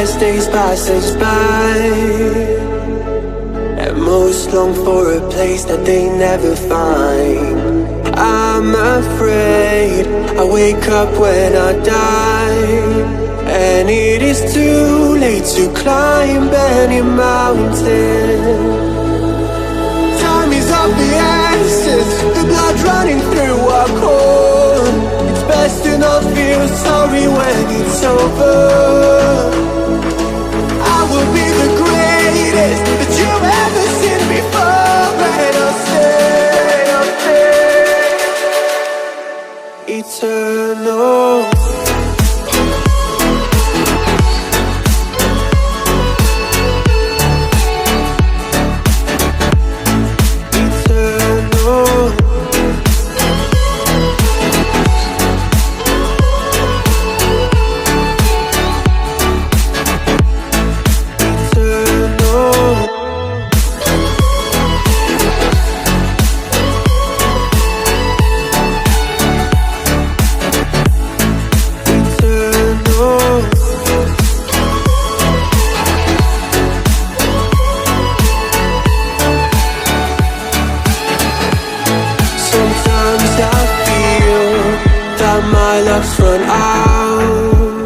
best days pass us by, and most long for a place that they never find. I'm afraid I wake up when I die, and it is too late to climb any mountain. Time is of the essence, the blood running through our core. It's best to not feel sorry when it's over. I will be the greatest that you've ever seen before, and I'll stay eternal. My love's run out.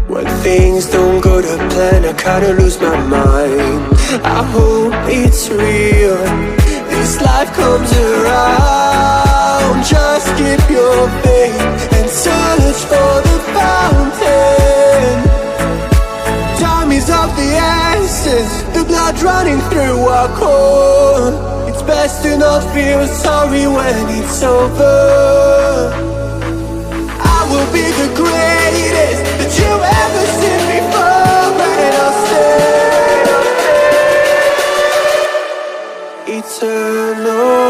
When things don't go to plan, I kinda lose my mind. I hope it's real, this life comes around. Just keep your faith and search for the fountain. Time is of the essence, the blood running through our core. It's best to not feel sorry when it's over. Will be the greatest that you've ever seen before, and I'll stay eternal.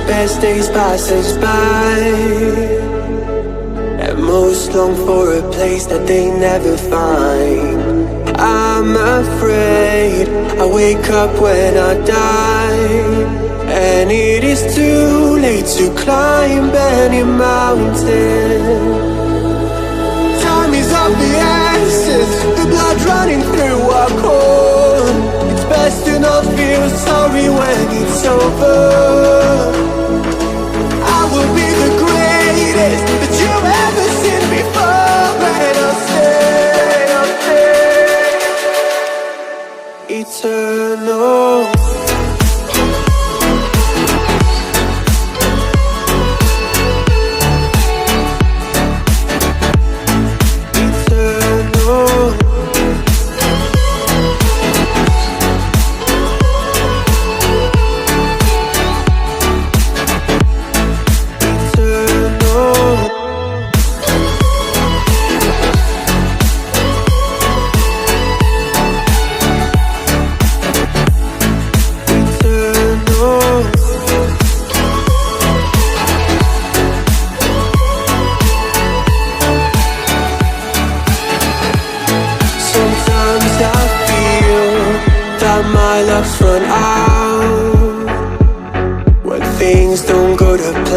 Best days pass us by, and most long for a place that they never find. I'm afraid I wake up when I die, and it is too late to climb any mountain. Time is of the essence, the blood running through our core. It's best to not feel sorry when it's over. I will be the greatest that you've ever seen before, and I'll stay eternal.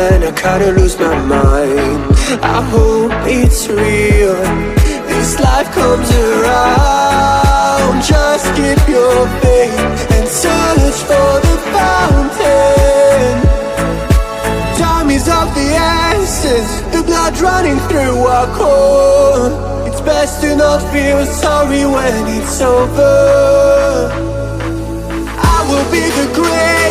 plan, I kinda lose my mind. I hope it's real, this life comes around. Just keep your faith and search for the fountain. Time is of the essence, the blood running through our core. It's best to not feel sorry when it's over. I will be the great